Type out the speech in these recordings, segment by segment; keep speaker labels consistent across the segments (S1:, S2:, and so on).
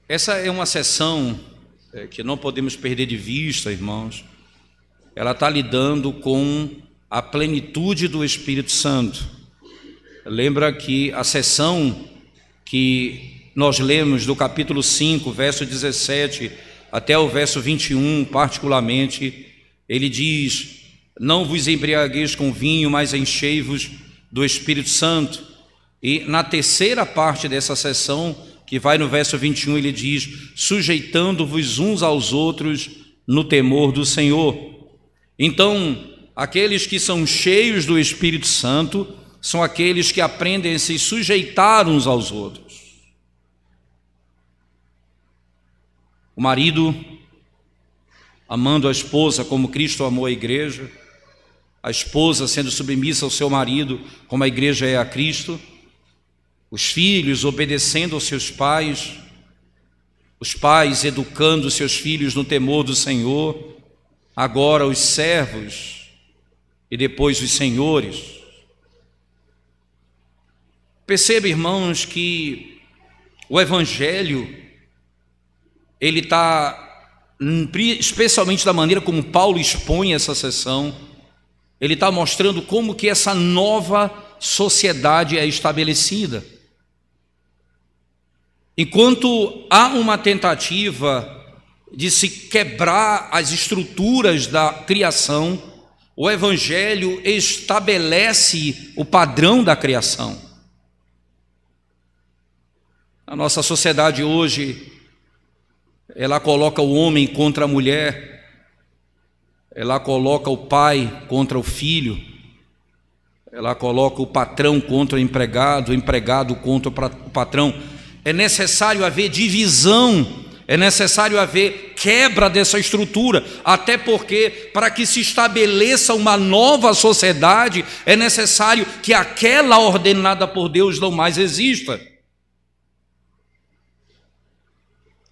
S1: Essa é uma sessão que não podemos perder de vista, irmãos. Ela está lidando com a plenitude do Espírito Santo. Lembra que a sessão que nós lemos do capítulo 5, verso 17 até o verso 21, particularmente, ele diz: não vos embriagueis com vinho, mas enchei-vos do Espírito Santo. E na terceira parte dessa sessão, que vai no verso 21, ele diz: sujeitando-vos uns aos outros no temor do Senhor. Então, aqueles que são cheios do Espírito Santo são aqueles que aprendem a se sujeitar uns aos outros. O marido amando a esposa como Cristo amou a igreja, a esposa sendo submissa ao seu marido como a igreja é a Cristo, os filhos obedecendo aos seus pais, os pais educando seus filhos no temor do Senhor, agora os servos e depois os senhores. Perceba, irmãos, que o Evangelho, ele está, especialmente da maneira como Paulo expõe essa sessão, ele está mostrando como que essa nova sociedade é estabelecida. Enquanto há uma tentativa de se quebrar as estruturas da criação, o Evangelho estabelece o padrão da criação. A nossa sociedade hoje, ela coloca o homem contra a mulher, ela coloca o pai contra o filho, ela coloca o patrão contra o empregado contra o patrão. É necessário haver divisão, é necessário haver quebra dessa estrutura, até porque, para que se estabeleça uma nova sociedade, é necessário que aquela ordenada por Deus não mais exista.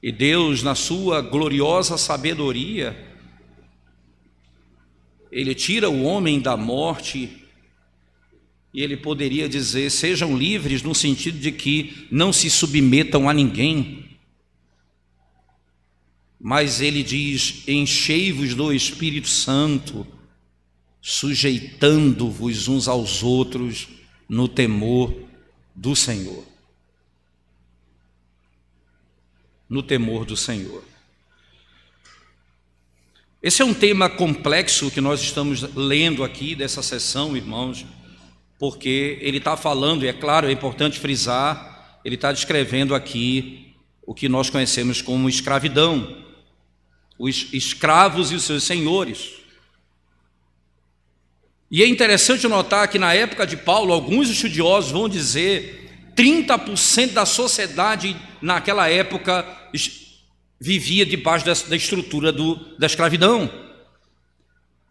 S1: E Deus, na sua gloriosa sabedoria, Ele tira o homem da morte, e Ele poderia dizer: sejam livres, no sentido de que não se submetam a ninguém. Mas Ele diz: enchei-vos do Espírito Santo, sujeitando-vos uns aos outros no temor do Senhor. No temor do Senhor. Esse é um tema complexo que nós estamos lendo aqui dessa sessão, irmãos, porque ele está falando, e é claro, é importante frisar, ele está descrevendo aqui o que nós conhecemos como escravidão, os escravos e os seus senhores. E é interessante notar que na época de Paulo, alguns estudiosos vão dizer 30% da sociedade naquela época vivia debaixo da estrutura da escravidão.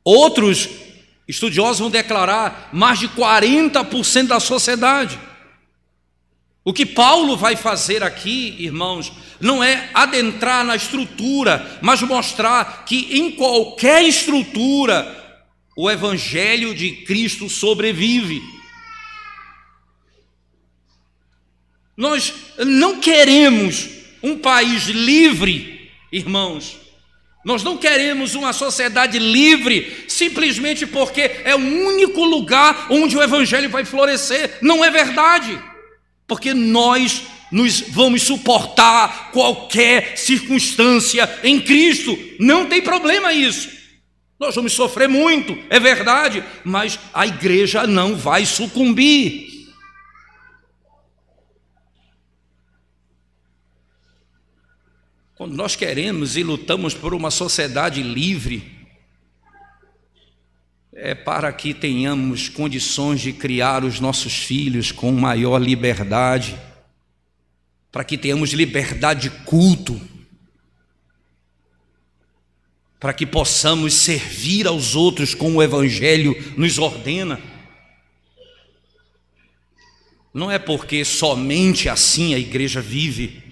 S1: Outros estudiosos vão declarar mais de 40% da sociedade. O que Paulo vai fazer aqui, irmãos, não é adentrar na estrutura, mas mostrar que em qualquer estrutura o Evangelho de Cristo sobrevive. Nós não queremos um país livre, irmãos. Nós não queremos uma sociedade livre simplesmente porque é o único lugar onde o Evangelho vai florescer. Não é verdade, porque nós vamos suportar qualquer circunstância em Cristo. Não tem problema isso. Nós vamos sofrer muito, é verdade, mas a igreja não vai sucumbir. Quando nós queremos e lutamos por uma sociedade livre, é para que tenhamos condições de criar os nossos filhos com maior liberdade, para que tenhamos liberdade de culto, para que possamos servir aos outros como o Evangelho nos ordena. Não é porque somente assim a igreja vive.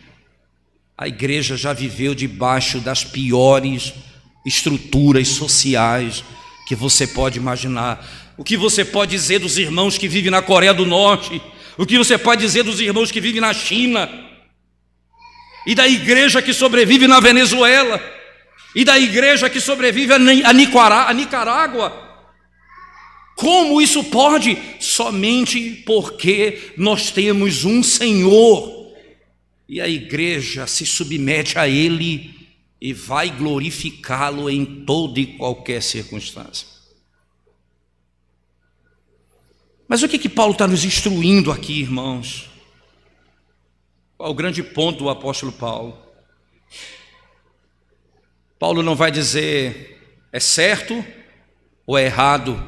S1: A igreja já viveu debaixo das piores estruturas sociais que você pode imaginar. O que você pode dizer dos irmãos que vivem na Coreia do Norte? O que você pode dizer dos irmãos que vivem na China? e da igreja que sobrevive na Venezuela, e da igreja que sobrevive a Nicarágua. Como isso pode? Somente porque nós temos um Senhor, e a igreja se submete a Ele e vai glorificá-lo em toda e qualquer circunstância. Mas o que Paulo está nos instruindo aqui, irmãos? Qual o grande ponto do apóstolo Paulo? Paulo não vai dizer é certo ou é errado.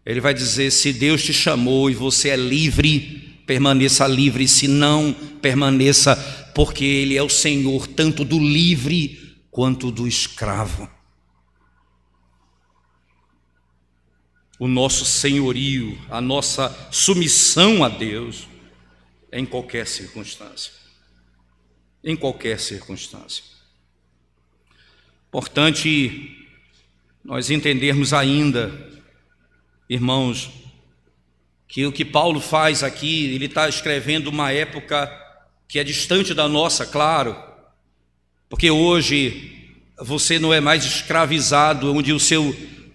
S1: Ele vai dizer: se Deus te chamou e você é livre, permaneça livre. Se não, permaneça, porque Ele é o Senhor tanto do livre quanto do escravo. O nosso senhorio, a nossa submissão a Deus em qualquer circunstância. Em qualquer circunstância. Importante nós entendermos ainda, irmãos, que o que Paulo faz aqui, ele está escrevendo uma época que é distante da nossa, claro, porque hoje você não é mais escravizado, onde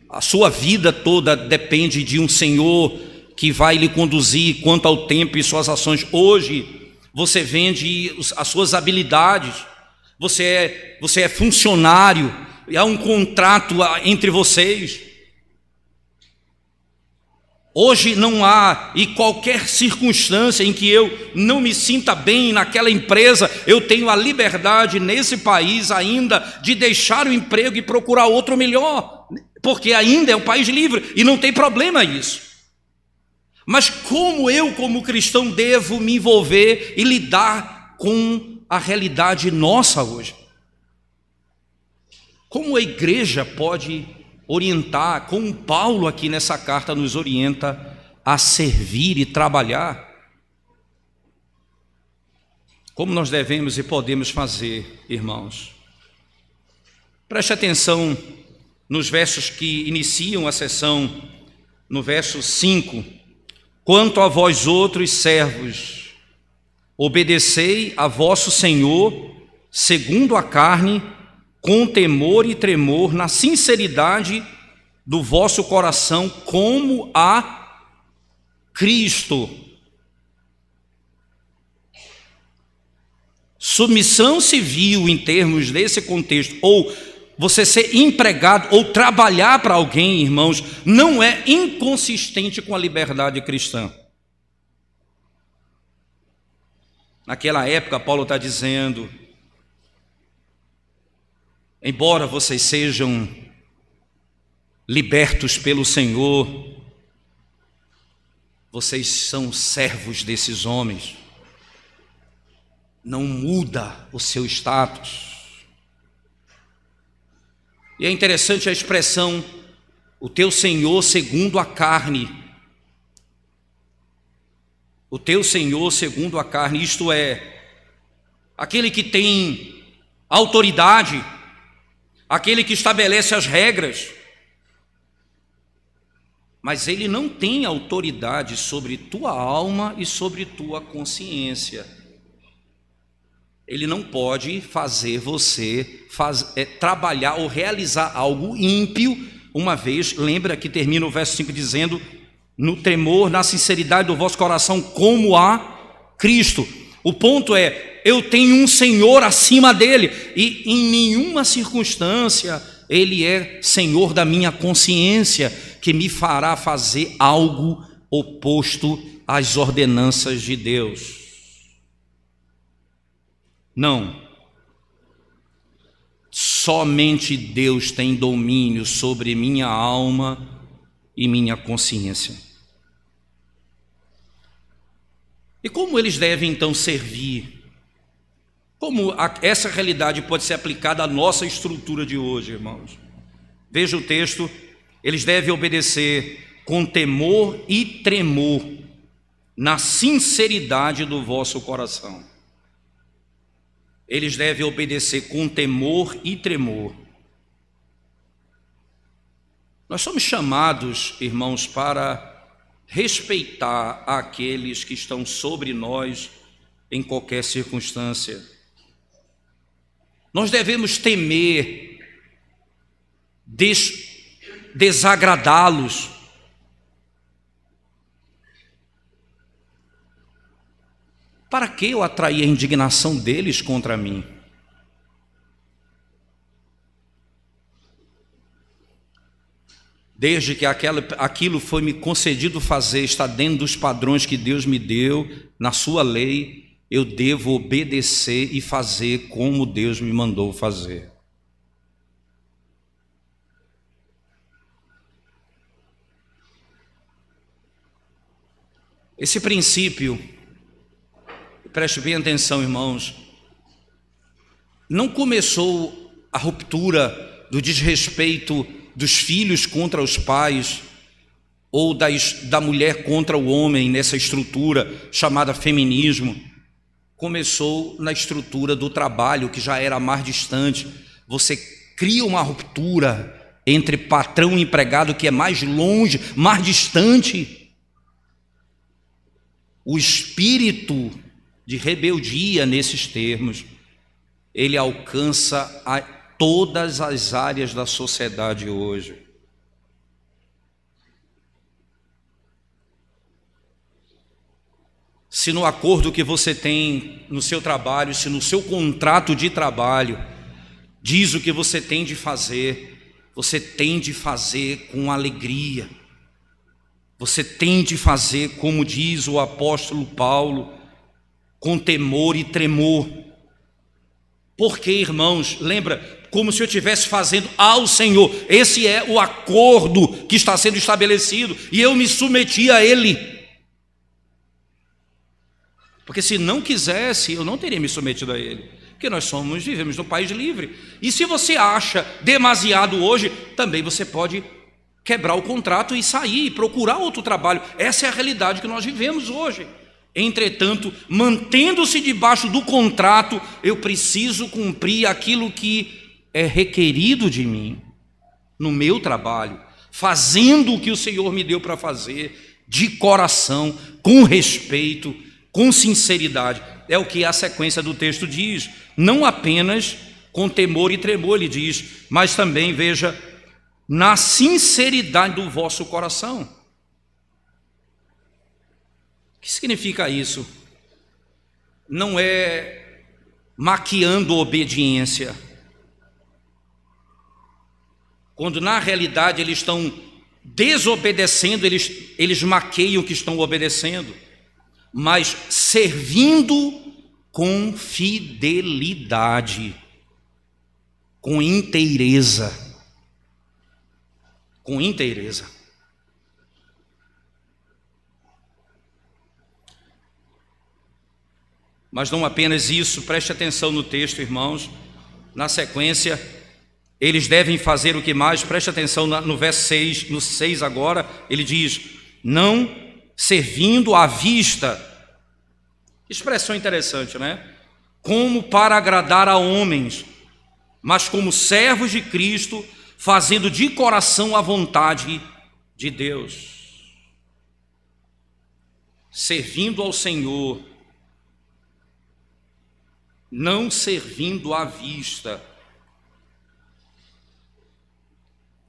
S1: a sua vida toda depende de um Senhor que vai lhe conduzir quanto ao tempo e suas ações. Hoje você vende as suas habilidades, você é funcionário, e há um contrato entre vocês. Hoje não há, e qualquer circunstância em que eu não me sinta bem naquela empresa, eu tenho a liberdade nesse país ainda de deixar o emprego e procurar outro melhor, porque ainda é um país livre e não tem problema isso. Mas como eu, como cristão, devo me envolver e lidar com a realidade nossa hoje? Como a igreja pode orientar, como Paulo aqui nessa carta nos orienta a servir e trabalhar? Como nós devemos e podemos fazer, irmãos? Preste atenção nos versos que iniciam a sessão, no verso 5. Quanto a vós outros servos, obedecei a vosso Senhor, segundo a carne, com temor e tremor, na sinceridade do vosso coração, como a Cristo. Submissão civil, em termos desse contexto, ou você ser empregado ou trabalhar para alguém, irmãos, não é inconsistente com a liberdade cristã. Naquela época, Paulo está dizendo: embora vocês sejam libertos pelo Senhor, vocês são servos desses homens. Não muda o seu status. E é interessante a expressão, o teu Senhor segundo a carne. O teu Senhor segundo a carne, isto é, aquele que tem autoridade, aquele que estabelece as regras, mas ele não tem autoridade sobre tua alma e sobre tua consciência. Ele não pode fazer você trabalhar ou realizar algo ímpio, uma vez, lembra que termina o verso 5 dizendo: no temor, na sinceridade do vosso coração, como a Cristo. O ponto é, eu tenho um Senhor acima dele, e em nenhuma circunstância ele é Senhor da minha consciência, que me fará fazer algo oposto às ordenanças de Deus. Não. Somente Deus tem domínio sobre minha alma e minha consciência. E como eles devem então servir? Como essa realidade pode ser aplicada à nossa estrutura de hoje, irmãos? Veja o texto: eles devem obedecer com temor e tremor, na sinceridade do vosso coração. Eles devem obedecer com temor e tremor. Nós somos chamados, irmãos, para respeitar aqueles que estão sobre nós em qualquer circunstância. Nós devemos temer desagradá-los. Para que eu atrair a indignação deles contra mim? Desde que aquilo foi me concedido fazer, está dentro dos padrões que Deus me deu, na sua lei, eu devo obedecer e fazer como Deus me mandou fazer. Esse princípio, preste bem atenção, irmãos, não começou a ruptura do desrespeito dos filhos contra os pais, ou da mulher contra o homem, nessa estrutura chamada feminismo. Começou na estrutura do trabalho, que já era mais distante. Você cria uma ruptura entre patrão e empregado que é mais longe, mais distante. O espírito de rebeldia nesses termos, ele alcança todas as áreas da sociedade hoje. Se no acordo que você tem no seu trabalho, se no seu contrato de trabalho diz o que você tem de fazer, você tem de fazer com alegria. Você tem de fazer, como diz o apóstolo Paulo, com temor e tremor. Porque, irmãos, lembra, como se eu estivesse fazendo ao Senhor. Esse é o acordo que está sendo estabelecido, e eu me submeti a ele. Porque se não quisesse, eu não teria me submetido a ele. Porque nós vivemos num país livre. E se você acha demasiado hoje, também você pode quebrar o contrato e sair, e procurar outro trabalho. Essa é a realidade que nós vivemos hoje. Entretanto, mantendo-se debaixo do contrato, eu preciso cumprir aquilo que é requerido de mim, no meu trabalho, fazendo o que o Senhor me deu para fazer, de coração, com respeito, com sinceridade. É o que a sequência do texto diz. Não apenas com temor e tremor, ele diz, mas também, veja, na sinceridade do vosso coração. O que significa isso? Não é maquiando obediência, quando na realidade eles estão desobedecendo, eles maqueiam que estão obedecendo, mas servindo com fidelidade, com inteireza, com inteireza. Mas não apenas isso, preste atenção no texto, irmãos, na sequência, eles devem fazer o que mais? Preste atenção no verso 6, no 6 agora, ele diz, não servindo à vista. Expressão interessante, né? Como para agradar a homens, mas como servos de Cristo, fazendo de coração a vontade de Deus. Servindo ao Senhor, não servindo à vista.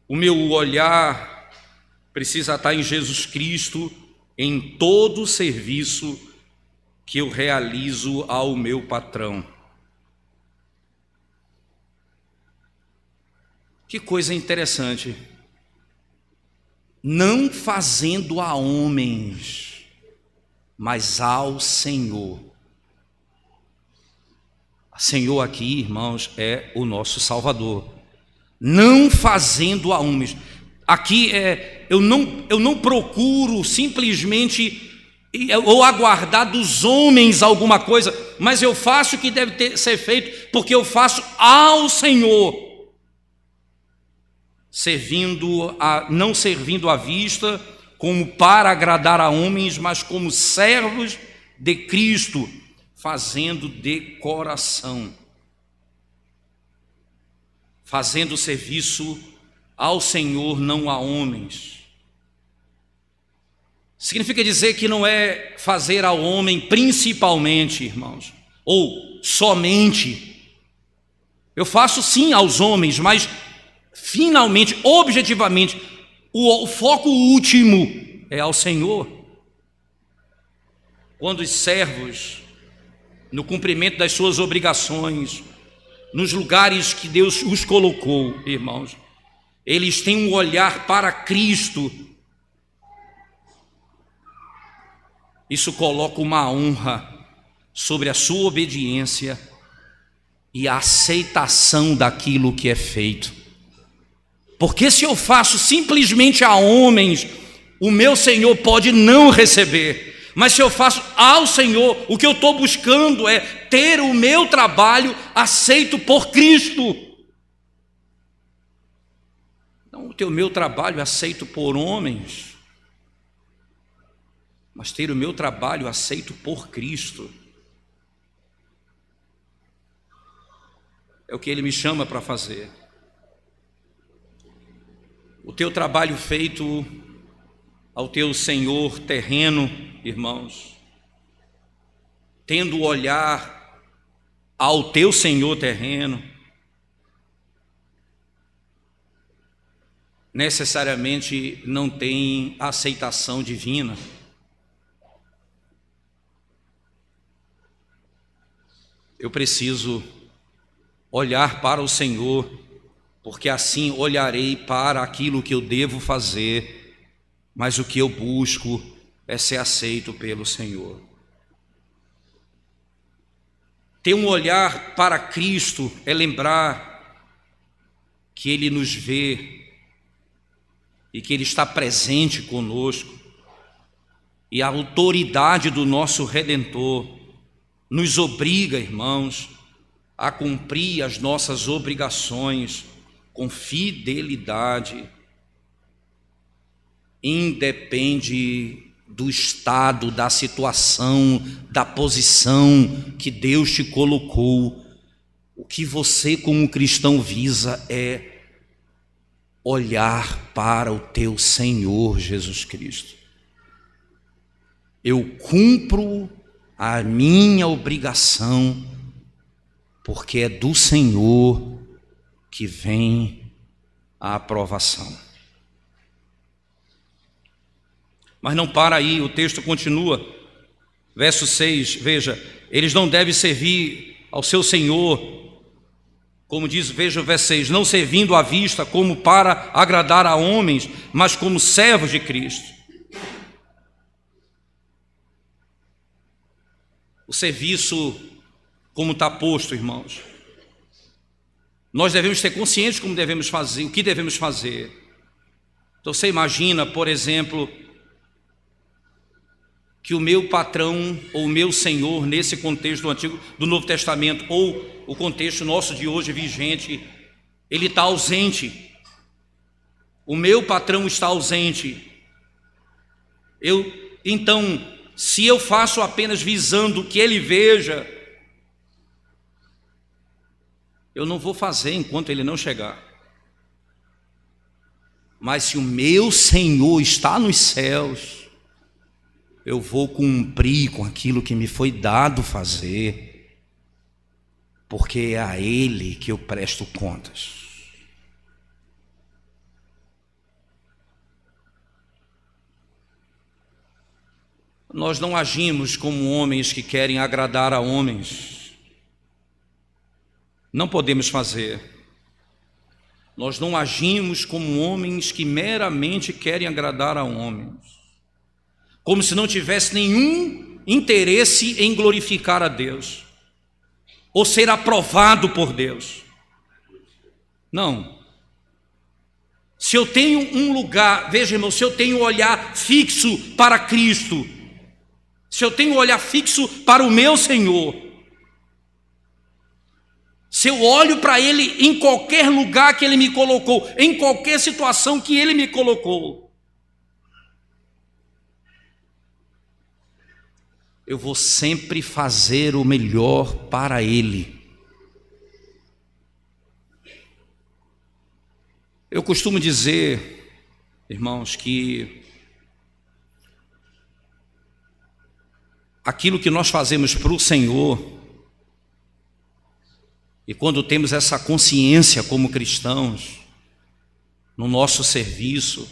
S1: O meu olhar precisa estar em Jesus Cristo, em todo o serviço que eu realizo ao meu patrão. Que coisa interessante. Não fazendo a homens, mas ao Senhor. Senhor aqui, irmãos, é o nosso Salvador. Não fazendo a homens. Aqui eu não procuro simplesmente ou aguardar dos homens alguma coisa, mas eu faço o que deve ser feito, porque eu faço ao Senhor, não servindo à vista, como para agradar a homens, mas como servos de Cristo, fazendo de coração, fazendo serviço ao Senhor, não a homens. Significa dizer que não é fazer ao homem principalmente, irmãos, ou somente, Eu faço sim aos homens, mas finalmente, objetivamente, o foco último é ao Senhor. Quando os servos, no cumprimento das suas obrigações, nos lugares que Deus os colocou, irmãos, eles têm um olhar para Cristo, isso coloca uma honra sobre a sua obediência e a aceitação daquilo que é feito. Porque se eu faço simplesmente a homens, o meu Senhor pode não receber. Mas se eu faço ao Senhor, o que eu estou buscando é ter o meu trabalho aceito por Cristo. Não ter o meu trabalho aceito por homens, mas ter o meu trabalho aceito por Cristo. É o que Ele me chama para fazer. O teu trabalho feito ao teu Senhor terreno, irmãos, tendo o olhar ao teu Senhor terreno, necessariamente não tem aceitação divina. Eu preciso olhar para o Senhor, porque assim olharei para aquilo que eu devo fazer, mas o que eu busco é ser aceito pelo Senhor. Ter um olhar para Cristo é lembrar que Ele nos vê e que Ele está presente conosco, e a autoridade do nosso Redentor nos obriga, irmãos, a cumprir as nossas obrigações com fidelidade. Independe do estado, da situação, da posição que Deus te colocou. O que você como cristão visa é olhar para o teu Senhor Jesus Cristo. Eu cumpro a minha obrigação, porque é do Senhor que vem a aprovação. Mas não para aí, o texto continua, verso 6, veja, eles não devem servir ao seu Senhor, como diz, veja o verso 6, não servindo à vista como para agradar a homens, mas como servos de Cristo. O serviço, como está posto, irmãos, nós devemos ter consciência de como devemos fazer, o que devemos fazer. Então você imagina, por exemplo, que o meu patrão ou o meu Senhor, nesse contexto do Novo Testamento, ou o contexto nosso de hoje vigente, ele está ausente. O meu patrão está ausente. Então, se eu faço apenas visando que ele veja, eu não vou fazer enquanto ele não chegar. Mas se o meu Senhor está nos céus, eu vou cumprir com aquilo que me foi dado fazer, porque é a Ele que eu presto contas. Nós não agimos como homens que querem agradar a homens. Não podemos fazer. Nós não agimos como homens que meramente querem agradar a homens, como se não tivesse nenhum interesse em glorificar a Deus ou ser aprovado por Deus. Não. Se eu tenho um lugar, veja, irmão, se eu tenho um olhar fixo para Cristo, se eu tenho um olhar fixo para o meu Senhor, se eu olho para Ele em qualquer lugar que Ele me colocou, em qualquer situação que Ele me colocou, eu vou sempre fazer o melhor para Ele. Eu costumo dizer, irmãos, que aquilo que nós fazemos para o Senhor E quando temos essa consciência como cristãos, no nosso serviço,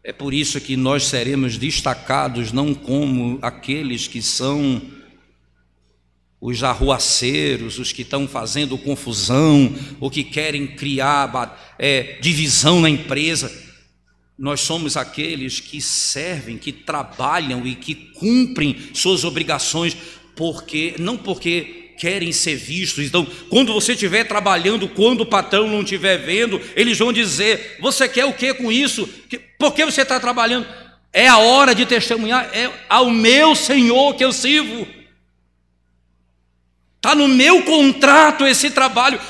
S1: é por isso que nós seremos destacados, não como aqueles que são os arruaceiros, os que estão fazendo confusão, ou que querem criar divisão na empresa. Nós somos aqueles que servem, que trabalham e que cumprem suas obrigações, não porque querem ser vistos. Então, quando você estiver trabalhando, quando o patrão não estiver vendo, eles vão dizer: você quer o que com isso? Por que você está trabalhando? É a hora de testemunhar, é ao meu Senhor que eu sirvo. Está no meu contrato esse trabalho.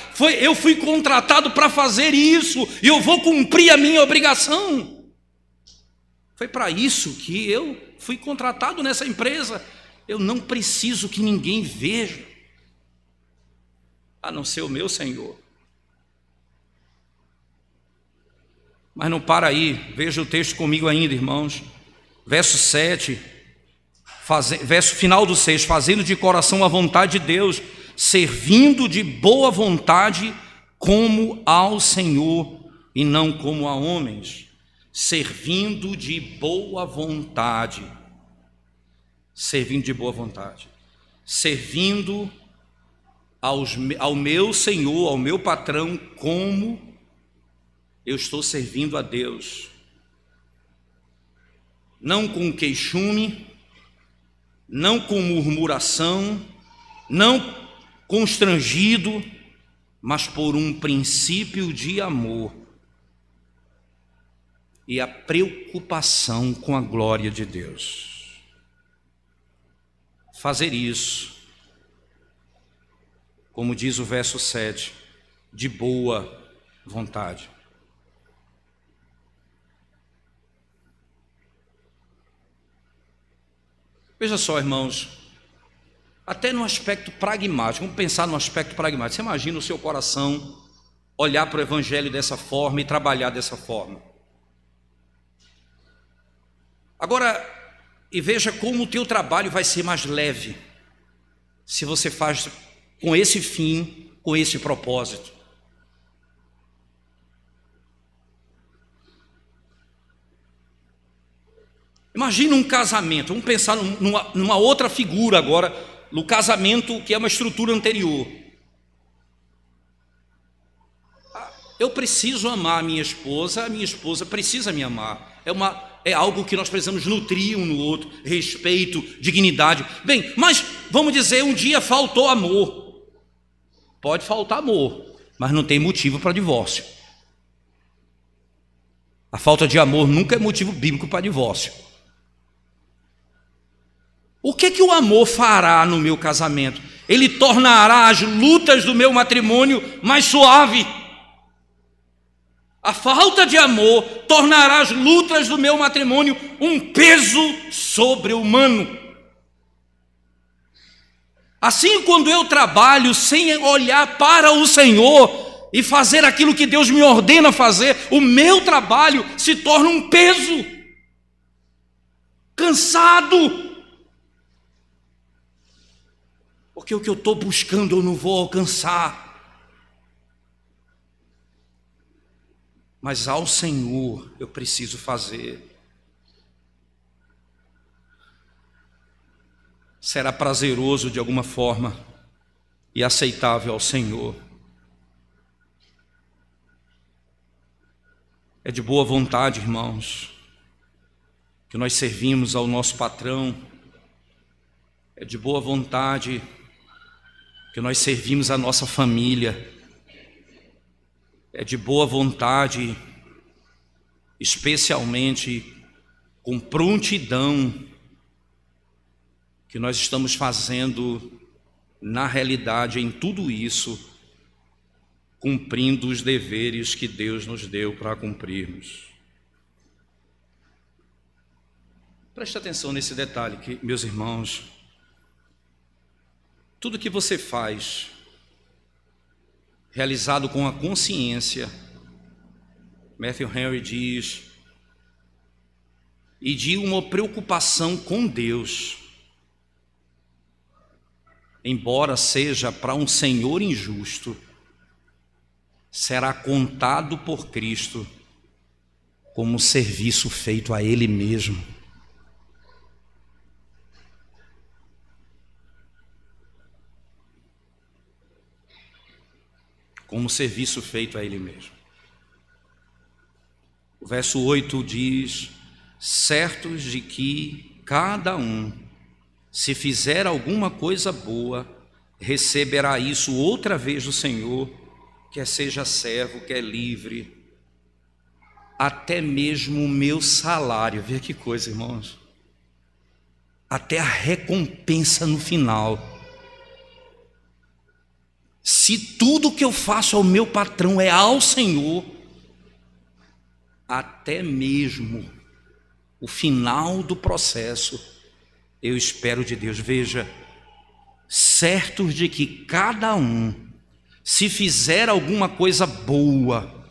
S1: Eu fui contratado para fazer isso, e eu vou cumprir a minha obrigação. Foi para isso que eu fui contratado nessa empresa. Eu não preciso que ninguém veja, a não ser o meu Senhor. Mas não para aí, veja o texto comigo ainda, irmãos. Verso 7, verso final do 6, fazendo de coração a vontade de Deus, servindo de boa vontade como ao Senhor e não como a homens. Servindo de boa vontade. Servindo de boa vontade. Servindo ao meu Senhor, ao meu patrão, como eu estou servindo a Deus. Não com queixume, não com murmuração, não constrangido, mas por um princípio de amor e a preocupação com a glória de Deus. Fazer isso, como diz o verso 7, de boa vontade. Veja só, irmãos, até no aspecto pragmático, vamos pensar no aspecto pragmático. Você imagina o seu coração olhar para o Evangelho dessa forma e trabalhar dessa forma. Agora, e veja como o teu trabalho vai ser mais leve, se você faz com esse fim, com esse propósito. Imagina um casamento, vamos pensar numa outra figura agora, no casamento que é uma estrutura anterior. Eu preciso amar a minha esposa precisa me amar. É algo que nós precisamos nutrir um no outro, respeito, dignidade. Bem, mas vamos dizer, um dia faltou amor. Pode faltar amor, mas não tem motivo para divórcio. A falta de amor nunca é motivo bíblico para divórcio. O que o amor fará no meu casamento? Ele tornará as lutas do meu matrimônio mais suave. A falta de amor tornará as lutas do meu matrimônio um peso sobre-humano. Assim, quando eu trabalho sem olhar para o Senhor e fazer aquilo que Deus me ordena fazer, o meu trabalho se torna um peso, cansado. Porque o que eu estou buscando eu não vou alcançar. Mas ao Senhor eu preciso fazer. Será prazeroso de alguma forma e aceitável ao Senhor. É de boa vontade, irmãos, que nós servimos ao nosso patrão. É de boa vontade que nós servimos a nossa família. É de boa vontade, especialmente com prontidão, que nós estamos fazendo, na realidade, em tudo isso, cumprindo os deveres que Deus nos deu para cumprirmos. Preste atenção nesse detalhe, que, meus irmãos, tudo que você faz, realizado com a consciência, Matthew Henry diz, e de uma preocupação com Deus, embora seja para um senhor injusto, será contado por Cristo como serviço feito a Ele mesmo. Como serviço feito a Ele mesmo. O verso 8 diz: certos de que cada um, se fizer alguma coisa boa, receberá isso outra vez do Senhor, quer seja servo, quer livre, até mesmo o meu salário. Vê que coisa, irmãos. Até a recompensa no final. Se tudo que eu faço ao meu patrão é ao Senhor, até mesmo o final do processo eu espero de Deus. Veja, certos de que cada um, se fizer alguma coisa boa,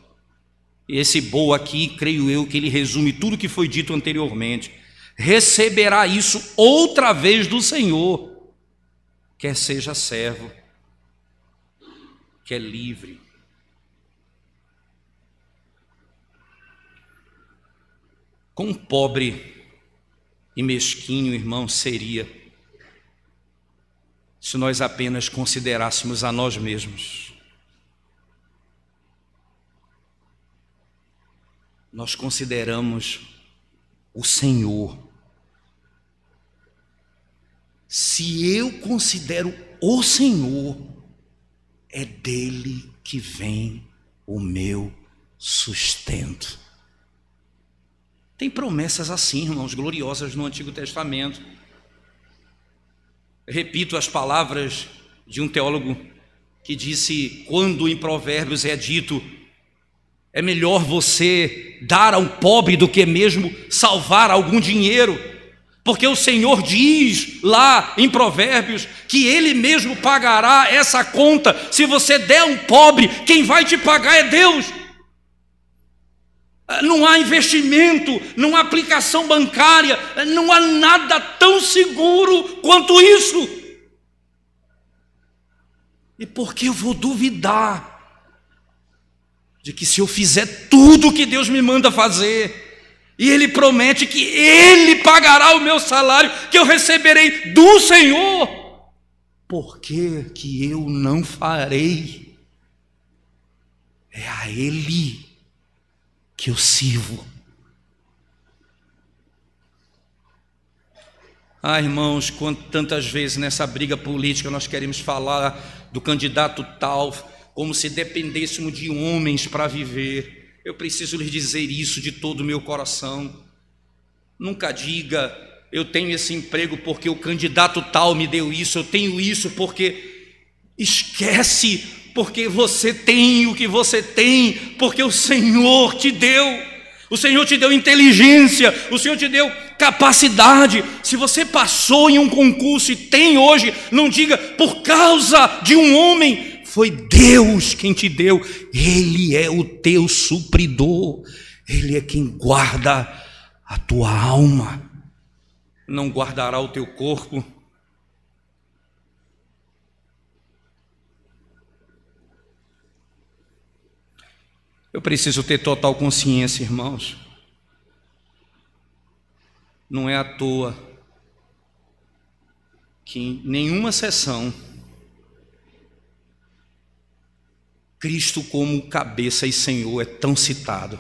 S1: esse boa aqui, creio eu que ele resume tudo que foi dito anteriormente, receberá isso outra vez do Senhor, quer seja servo, quer livre. Quão pobre e mesquinho, irmão, seria se nós apenas considerássemos a nós mesmos. Nós consideramos o Senhor. Se eu considero o Senhor, é dele que vem o meu sustento. Tem promessas assim, irmãos, gloriosas no Antigo Testamento. Repito as palavras de um teólogo que disse, quando em Provérbios é dito, é melhor você dar a um pobre do que mesmo salvar algum dinheiro, porque o Senhor diz lá em Provérbios que Ele mesmo pagará essa conta. Se você der a um pobre, quem vai te pagar é Deus. Não há investimento, não há aplicação bancária, não há nada tão seguro quanto isso. E por que eu vou duvidar de que se eu fizer tudo o que Deus me manda fazer, e Ele promete que Ele pagará o meu salário, que eu receberei do Senhor, por que eu não farei? É a Ele que eu sirvo. Irmãos, tantas vezes nessa briga política nós queremos falar do candidato tal, como se dependêssemos de homens para viver. Eu preciso lhes dizer isso de todo o meu coração. Nunca diga, eu tenho esse emprego porque o candidato tal me deu isso, eu tenho isso porque... Esquece, porque você tem o que você tem, porque o Senhor te deu. O Senhor te deu inteligência, o Senhor te deu capacidade. Se você passou em um concurso e tem hoje, não diga por causa de um homem. Foi Deus quem te deu. Ele é o teu supridor. Ele é quem guarda a tua alma. Não guardará o teu corpo. Eu preciso ter total consciência, irmãos. Não é à toa que em nenhuma sessão Cristo como cabeça e Senhor é tão citado.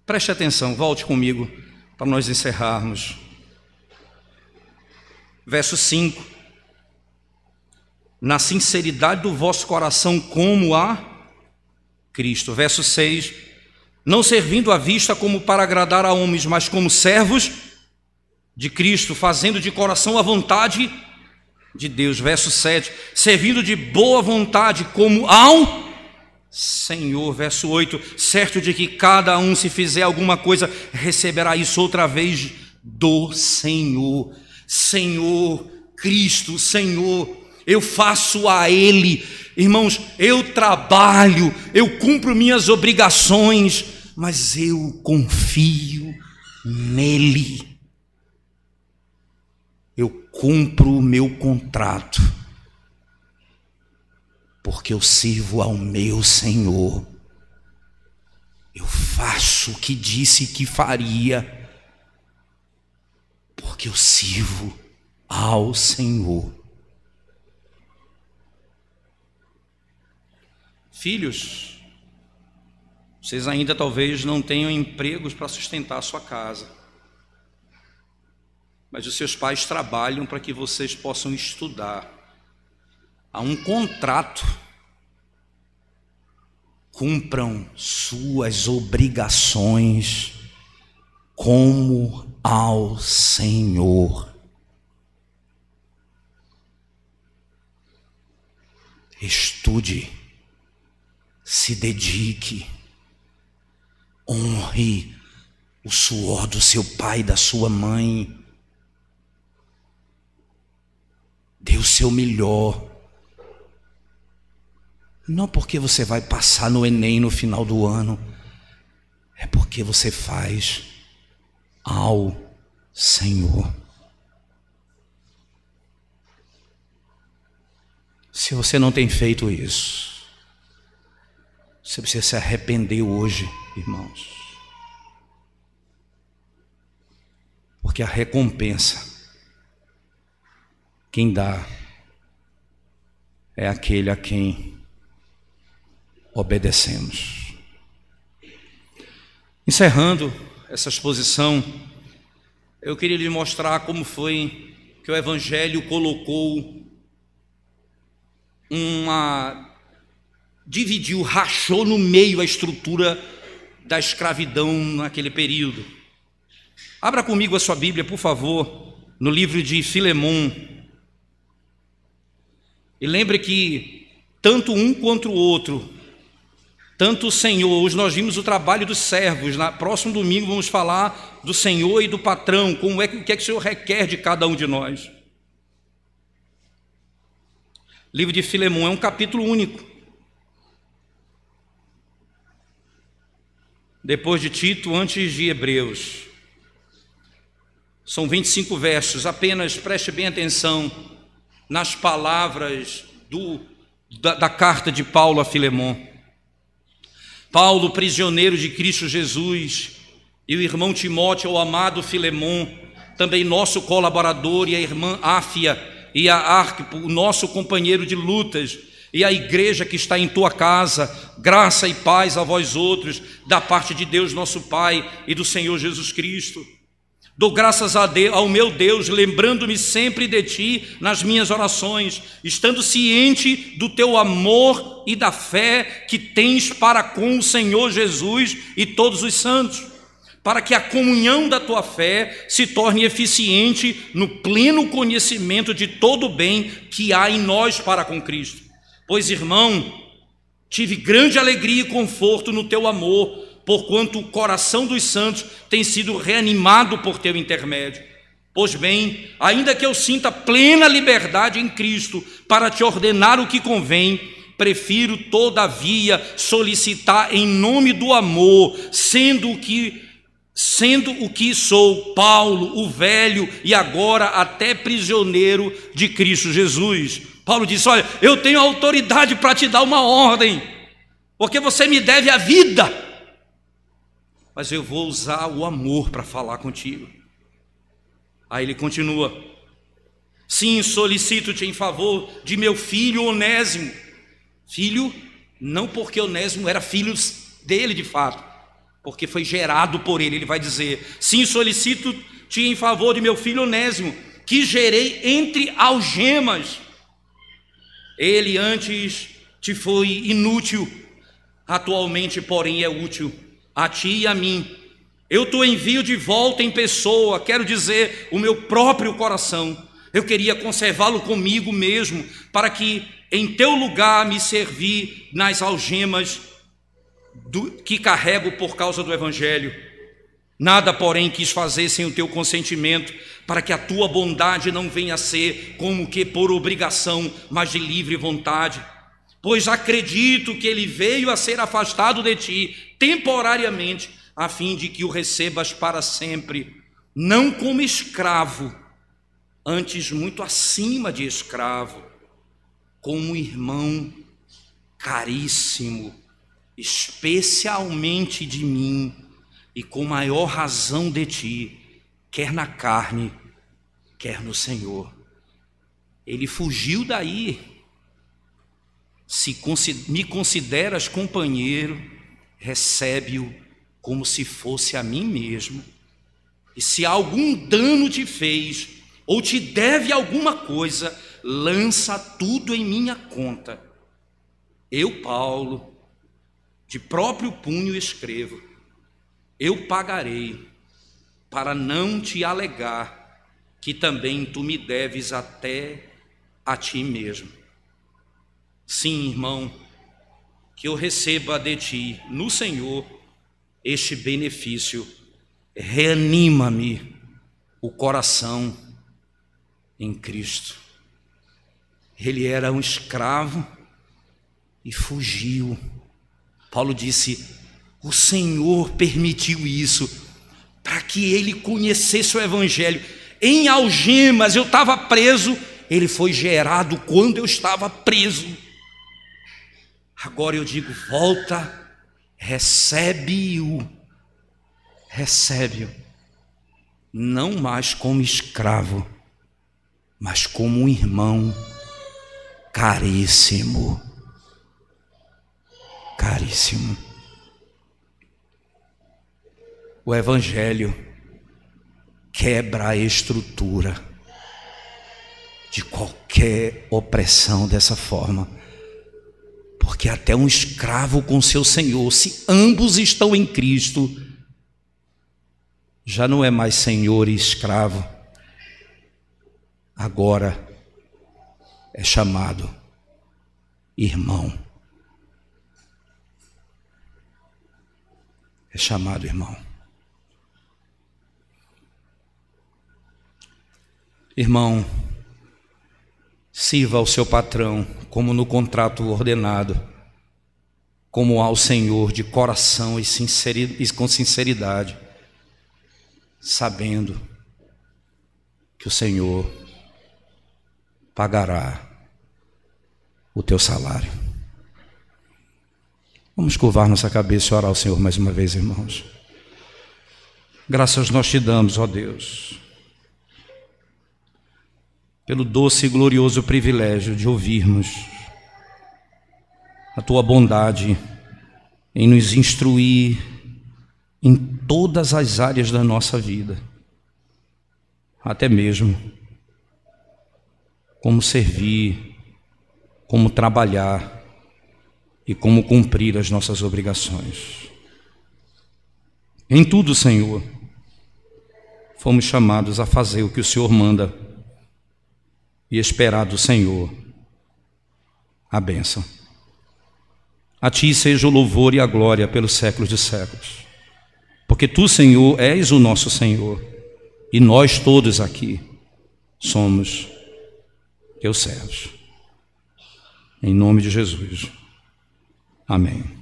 S1: Preste atenção, volte comigo para nós encerrarmos. Verso 5. Na sinceridade do vosso coração como a Cristo. Verso 6, não servindo à vista como para agradar a homens, mas como servos de Cristo, fazendo de coração a vontade de Deus. Verso 7, servindo de boa vontade como ao Senhor. Verso 8, certo de que cada um, se fizer alguma coisa, receberá isso outra vez do Senhor. Senhor, Cristo, Senhor, eu faço a Ele. Irmãos, eu trabalho, eu cumpro minhas obrigações, mas eu confio nele. Eu cumpro o meu contrato, porque eu sirvo ao meu Senhor. Eu faço o que disse que faria, porque eu sirvo ao Senhor. Filhos, vocês ainda talvez não tenham empregos para sustentar a sua casa, mas os seus pais trabalham para que vocês possam estudar. Há um contrato. Cumpram suas obrigações como ao Senhor. Estude, se dedique, honre o suor do seu pai e da sua mãe. Dê o seu melhor. Não porque você vai passar no Enem no final do ano, é porque você faz ao Senhor. Se você não tem feito isso, você precisa se arrepender hoje, irmãos. Porque a recompensa, quem dá, é aquele a quem obedecemos. Encerrando essa exposição, eu queria lhe mostrar como foi que o Evangelho colocou dividiu, rachou no meio a estrutura da escravidão naquele período. Abra comigo a sua Bíblia, por favor, no livro de Filemon. E lembre que tanto um quanto o outro, tanto o Senhor, hoje nós vimos o trabalho dos servos, no próximo domingo vamos falar do Senhor e do patrão, o que é que o Senhor requer de cada um de nós. O livro de Filemon é um capítulo único. Depois de Tito, antes de Hebreus. São 25 versos, apenas preste bem atenção nas palavras da carta de Paulo a Filemon. Paulo, prisioneiro de Cristo Jesus, e o irmão Timóteo, o amado Filemon, também nosso colaborador, e a irmã Áfia e a Arquipo, o nosso companheiro de lutas, e a igreja que está em tua casa, graça e paz a vós outros, da parte de Deus nosso Pai e do Senhor Jesus Cristo. Dou graças a Deus, ao meu Deus, lembrando-me sempre de ti nas minhas orações, estando ciente do teu amor e da fé que tens para com o Senhor Jesus e todos os santos, para que a comunhão da tua fé se torne eficiente no pleno conhecimento de todo o bem que há em nós para com Cristo. Pois, irmão, tive grande alegria e conforto no teu amor, porquanto o coração dos santos tem sido reanimado por teu intermédio. Pois bem, ainda que eu sinta plena liberdade em Cristo para te ordenar o que convém, prefiro todavia solicitar em nome do amor, sendo o que sou, Paulo, o velho e agora até prisioneiro de Cristo Jesus. Paulo disse: olha, eu tenho autoridade para te dar uma ordem, porque você me deve a vida, mas eu vou usar o amor para falar contigo. Aí ele continua: sim, solicito-te em favor de meu filho Onésimo. Filho, não porque Onésimo era filho dele de fato, porque foi gerado por ele. Ele vai dizer: sim, solicito-te em favor de meu filho Onésimo, que gerei entre algemas. Ele antes te foi inútil, atualmente, porém, é útil a ti e a mim. Eu te envio de volta em pessoa, quero dizer, o meu próprio coração. Eu queria conservá-lo comigo mesmo, para que em teu lugar me servir nas algemas que carrego por causa do Evangelho. Nada, porém, quis fazer sem o teu consentimento, para que a tua bondade não venha a ser como que por obrigação, mas de livre vontade. Pois acredito que ele veio a ser afastado de ti temporariamente, a fim de que o recebas para sempre, não como escravo, antes muito acima de escravo, como irmão caríssimo, especialmente de mim, e com maior razão de ti, quer na carne, quer no Senhor. Ele fugiu daí. Se me consideras companheiro, recebe-o como se fosse a mim mesmo. E se algum dano te fez, ou te deve alguma coisa, lança tudo em minha conta. Eu, Paulo, de próprio punho escrevo: eu pagarei, para não te alegar que também tu me deves até a ti mesmo. Sim, irmão, que eu receba de ti, no Senhor, este benefício. Reanima-me o coração em Cristo. Ele era um escravo e fugiu. Paulo disse: o Senhor permitiu isso para que ele conhecesse o Evangelho. Em algemas, eu estava preso, ele foi gerado quando eu estava preso. Agora eu digo: volta, recebe-o, não mais como escravo, mas como um irmão caríssimo. O Evangelho quebra a estrutura de qualquer opressão dessa forma, porque até um escravo com seu senhor, se ambos estão em Cristo, já não é mais senhor e escravo, agora é chamado irmão. É chamado irmão. Irmão, sirva ao seu patrão como no contrato ordenado, como ao Senhor de coração e com sinceridade, sabendo que o Senhor pagará o teu salário. Vamos curvar nossa cabeça e orar ao Senhor mais uma vez, irmãos. Graças nós te damos, ó Deus, pelo doce e glorioso privilégio de ouvirmos a tua bondade em nos instruir em todas as áreas da nossa vida, até mesmo como servir, como trabalhar e como cumprir as nossas obrigações. Em tudo, Senhor, fomos chamados a fazer o que o Senhor manda e esperar do Senhor a bênção. A ti seja o louvor e a glória pelos séculos dos séculos, porque tu, Senhor, és o nosso Senhor, e nós todos aqui somos teus servos. Em nome de Jesus. Amém.